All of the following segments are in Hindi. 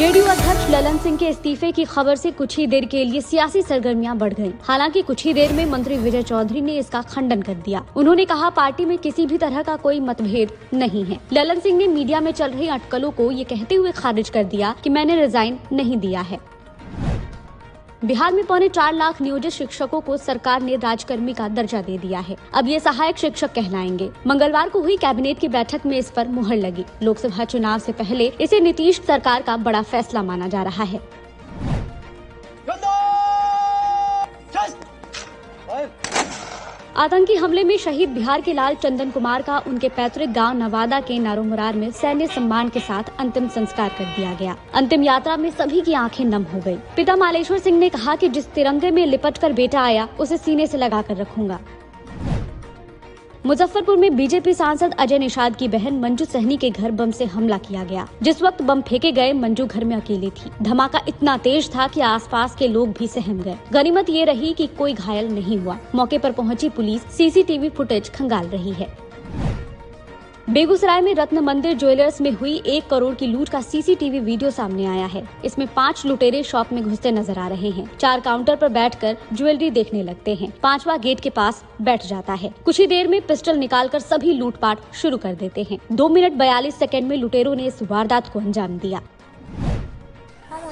जेडीयू अध्यक्ष ललन सिंह के इस्तीफे की खबर से कुछ ही देर के लिए सियासी सरगर्मियां बढ़ गईं। हालांकि कुछ ही देर में मंत्री विजय चौधरी ने इसका खंडन कर दिया। उन्होंने कहा, पार्टी में किसी भी तरह का कोई मतभेद नहीं है। ललन सिंह ने मीडिया में चल रही अटकलों को ये कहते हुए खारिज कर दिया कि मैंने रिजाइन नहीं दिया है। बिहार में 4.25 लाख नियोजित शिक्षकों को सरकार ने राजकर्मी का दर्जा दे दिया है। अब ये सहायक शिक्षक कहलाएंगे। मंगलवार को हुई कैबिनेट की बैठक में इस पर मुहर लगी। लोकसभा चुनाव से पहले इसे नीतीश सरकार का बड़ा फैसला माना जा रहा है। आतंकी हमले में शहीद बिहार के लाल चंदन कुमार का उनके पैतृक गांव नवादा के नारोमुरार में सैन्य सम्मान के साथ अंतिम संस्कार कर दिया गया। अंतिम यात्रा में सभी की आंखें नम हो गई। पिता मालेश्वर सिंह ने कहा कि जिस तिरंगे में लिपटकर बेटा आया उसे सीने से लगाकर रखूंगा। मुजफ्फरपुर में बीजेपी सांसद अजय निषाद की बहन मंजू सहनी के घर बम से हमला किया गया। जिस वक्त बम फेंके गए, मंजू घर में अकेली थी। धमाका इतना तेज था कि आसपास के लोग भी सहम गए। गनीमत ये रही कि कोई घायल नहीं हुआ। मौके पर पहुंची पुलिस सीसीटीवी फुटेज खंगाल रही है। बेगूसराय में रत्न मंदिर ज्वेलर्स में हुई 1 करोड़ की लूट का सीसीटीवी वीडियो सामने आया है। इसमें 5 लुटेरे शॉप में घुसते नजर आ रहे हैं। 4 काउंटर पर बैठकर ज्वेलरी देखने लगते हैं। 5वां गेट के पास बैठ जाता है। कुछ ही देर में पिस्टल निकालकर सभी लूटपाट शुरू कर देते हैं। 2 मिनट 42 सेकंड में लुटेरों ने इस वारदात को अंजाम दिया।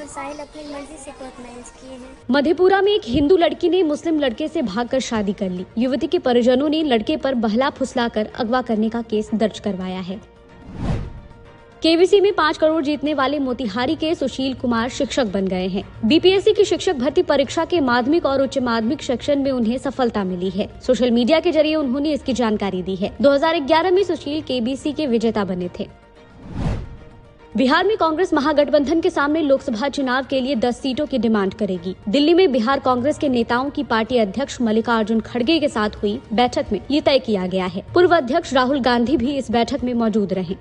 साहिल अपनी मर्जी से कोर्ट मैरिज किए हैं। मधेपुरा में एक हिंदू लड़की ने मुस्लिम लड़के से भागकर शादी कर ली। युवती के परिजनों ने लड़के पर बहला फुसलाकर अगवा करने का केस दर्ज करवाया है। केवीसी में 5 करोड़ जीतने वाले मोतिहारी के सुशील कुमार शिक्षक बन गए हैं। बीपीएससी की शिक्षक भर्ती परीक्षा के माध्यमिक और उच्च माध्यमिक सेक्शन में उन्हें सफलता मिली है। सोशल मीडिया के जरिए उन्होंने इसकी जानकारी दी है। 2011 में सुशील केबीसी के विजेता बने थे। बिहार में कांग्रेस महागठबंधन के सामने लोकसभा चुनाव के लिए 10 सीटों की डिमांड करेगी। दिल्ली में बिहार कांग्रेस के नेताओं की पार्टी अध्यक्ष मल्लिकार्जुन खड़गे के साथ हुई बैठक में ये तय किया गया है। पूर्व अध्यक्ष राहुल गांधी भी इस बैठक में मौजूद रहे।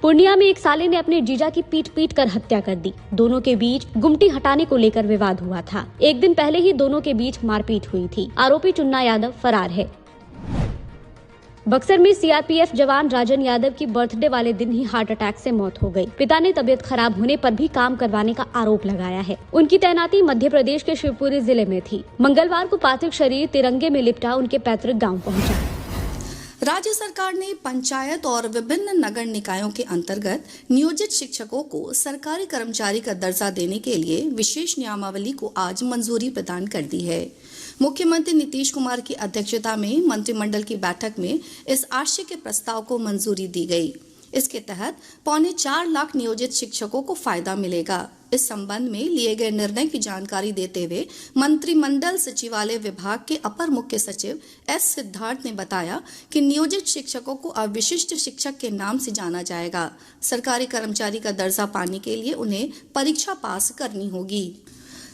पूर्णिया में एक साले ने अपने जीजा की पीट कर हत्या कर दी। दोनों के बीच गुमटी हटाने को लेकर विवाद हुआ था। एक दिन पहले ही दोनों के बीच मारपीट हुई थी। आरोपी चुन्ना यादव फरार है। बक्सर में सीआरपीएफ जवान राजन यादव की बर्थडे वाले दिन ही हार्ट अटैक से मौत हो गई। पिता ने तबीयत खराब होने पर भी काम करवाने का आरोप लगाया है। उनकी तैनाती मध्य प्रदेश के शिवपुरी जिले में थी। मंगलवार को पार्थिव शरीर तिरंगे में लिपटा उनके पैतृक गांव पहुंचा। राज्य सरकार ने पंचायत और विभिन्न नगर निकायों के अंतर्गत नियोजित शिक्षकों को सरकारी कर्मचारी का दर्जा देने के लिए विशेष नियमावली को आज मंजूरी प्रदान कर दी है। मुख्यमंत्री नीतीश कुमार की अध्यक्षता में मंत्रिमंडल की बैठक में इस आशय के प्रस्ताव को मंजूरी दी गई। इसके तहत 4.25 लाख नियोजित शिक्षकों को फायदा मिलेगा। इस संबंध में लिए गए निर्णय की जानकारी देते हुए मंत्रिमंडल सचिवालय विभाग के अपर मुख्य सचिव एस सिद्धार्थ ने बताया कि नियोजित शिक्षकों को अब विशिष्ट शिक्षक के नाम से जाना जाएगा। सरकारी कर्मचारी का दर्जा पाने के लिए उन्हें परीक्षा पास करनी होगी।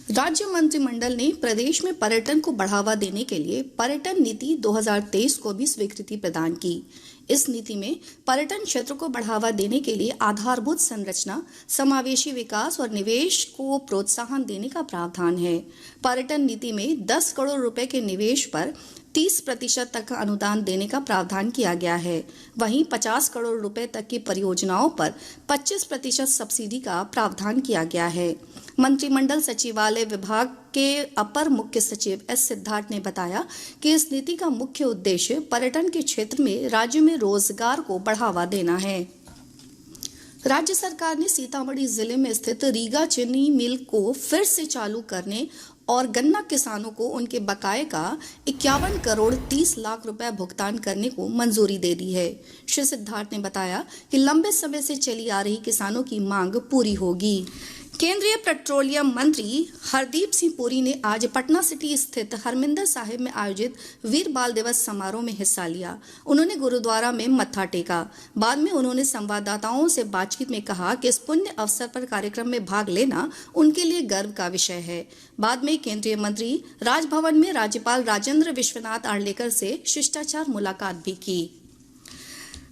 राज्य मंत्रिमंडल ने प्रदेश में पर्यटन को बढ़ावा देने के लिए पर्यटन नीति 2023 को भी स्वीकृति प्रदान की। इस नीति में पर्यटन क्षेत्र को बढ़ावा देने के लिए आधारभूत संरचना, समावेशी विकास और निवेश को प्रोत्साहन देने का प्रावधान है। पर्यटन नीति में 10 करोड़ रुपए के निवेश पर 30% तक का अनुदान देने का प्रावधान किया गया है। वहीं 50 करोड़ रुपए तक की परियोजनाओं पर 25% सब्सिडी का प्रावधान किया गया है। मंत्रिमंडल सचिवालय विभाग के अपर मुख्य सचिव एस सिद्धार्थ ने बताया कि इस नीति का मुख्य उद्देश्य पर्यटन के क्षेत्र में राज्य में रोजगार को बढ़ावा देना है। राज्य सरकार ने सीतामढ़ी जिले में स्थित रीगा चीनी मिल को फिर से चालू करने और गन्ना किसानों को उनके बकाये का 51 करोड़ 30 लाख रुपए भुगतान करने को मंजूरी दे दी है। श्री सिद्धार्थ ने बताया कि लंबे समय से चली आ रही किसानों की मांग पूरी होगी। केंद्रीय पेट्रोलियम मंत्री हरदीप सिंह पुरी ने आज पटना सिटी स्थित हरमिंदर साहिब में आयोजित वीर बाल दिवस समारोह में हिस्सा लिया। उन्होंने गुरुद्वारा में मत्था टेका। बाद में उन्होंने संवाददाताओं से बातचीत में कहा कि इस पुण्य अवसर पर कार्यक्रम में भाग लेना उनके लिए गर्व का विषय है। बाद में केंद्रीय मंत्री राजभवन में राज्यपाल राजेंद्र विश्वनाथ आर्लेकर से शिष्टाचार मुलाकात भी की।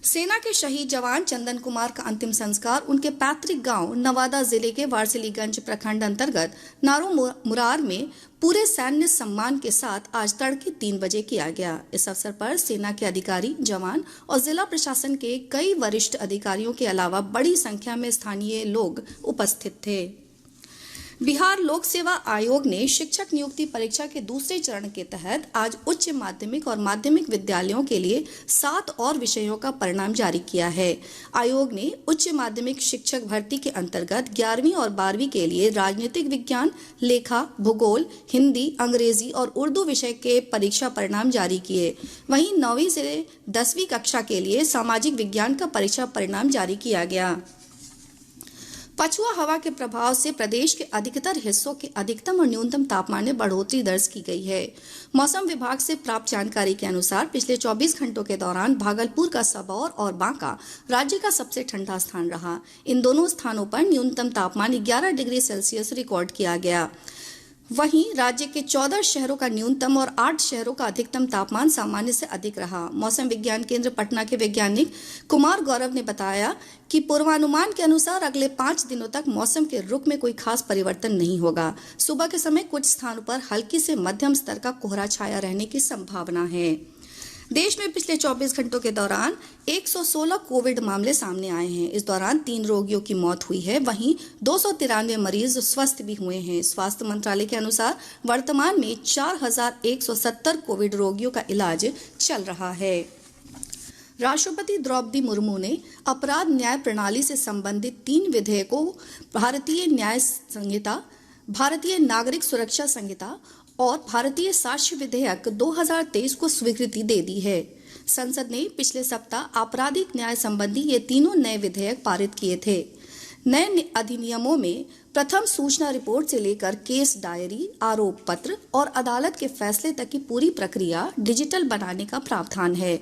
सेना के शहीद जवान चंदन कुमार का अंतिम संस्कार उनके पैतृक गांव नवादा जिले के वारसिलीगंज प्रखंड अंतर्गत नारो मुरार में पूरे सैन्य सम्मान के साथ आज तड़के 3 बजे किया गया। इस अवसर पर सेना के अधिकारी, जवान और जिला प्रशासन के कई वरिष्ठ अधिकारियों के अलावा बड़ी संख्या में स्थानीय लोग उपस्थित थे। बिहार लोक सेवा आयोग ने शिक्षक नियुक्ति परीक्षा के दूसरे चरण के तहत आज उच्च माध्यमिक और माध्यमिक विद्यालयों के लिए 7 और विषयों का परिणाम जारी किया है। आयोग ने उच्च माध्यमिक शिक्षक भर्ती के अंतर्गत 11वीं और 12वीं के लिए राजनीतिक विज्ञान, लेखा, भूगोल, हिंदी, अंग्रेजी और उर्दू विषय के परीक्षा परिणाम जारी किए। वहीं 9वीं से 10वीं कक्षा के लिए सामाजिक विज्ञान का परीक्षा परिणाम जारी किया गया। पछुआ हवा के प्रभाव से प्रदेश के अधिकतर हिस्सों के अधिकतम और न्यूनतम तापमान में बढ़ोतरी दर्ज की गई है। मौसम विभाग से प्राप्त जानकारी के अनुसार पिछले 24 घंटों के दौरान भागलपुर का सबौर और बांका राज्य का सबसे ठंडा स्थान रहा। इन दोनों स्थानों पर न्यूनतम तापमान 11 डिग्री सेल्सियस रिकॉर्ड किया गया। वहीं राज्य के 14 शहरों का न्यूनतम और 8 शहरों का अधिकतम तापमान सामान्य से अधिक रहा। मौसम विज्ञान केंद्र पटना के वैज्ञानिक कुमार गौरव ने बताया कि पूर्वानुमान के अनुसार अगले 5 दिनों तक मौसम के रुख में कोई खास परिवर्तन नहीं होगा। सुबह के समय कुछ स्थानों पर हल्की से मध्यम स्तर का कोहरा छाया रहने की संभावना है। देश में पिछले 24 घंटों के दौरान 116 कोविड मामले सामने आए हैं। इस दौरान 3 रोगियों की मौत हुई है। वहीं 293 मरीज स्वस्थ भी हुए हैं। स्वास्थ्य मंत्रालय के अनुसार वर्तमान में 4170 कोविड रोगियों का इलाज चल रहा है। राष्ट्रपति द्रौपदी मुर्मू ने अपराध न्याय प्रणाली से संबंधित 3 विधेयकों भारतीय न्याय संहिता, भारतीय नागरिक सुरक्षा संहिता और भारतीय साक्ष्य विधेयक 2023 को स्वीकृति दे दी है। संसद ने पिछले सप्ताह आपराधिक न्याय संबंधी ये तीनों नए विधेयक पारित किए थे। नए अधिनियमों में प्रथम सूचना रिपोर्ट से लेकर केस डायरी, आरोप पत्र और अदालत के फैसले तक की पूरी प्रक्रिया डिजिटल बनाने का प्रावधान है।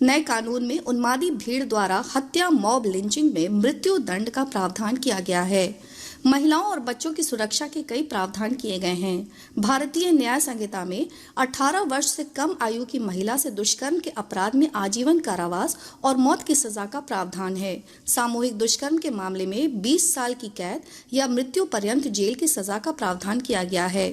नए कानून में उन्मादी भीड़ द्वारा हत्या, मॉब लिंचिंग में मृत्यु दंड का प्रावधान किया गया है। महिलाओं और बच्चों की सुरक्षा के कई प्रावधान किए गए हैं। भारतीय न्याय संहिता में 18 वर्ष से कम आयु की महिला से दुष्कर्म के अपराध में आजीवन कारावास और मौत की सजा का प्रावधान है। सामूहिक दुष्कर्म के मामले में 20 साल की कैद या मृत्यु पर्यंत जेल की सजा का प्रावधान किया गया है।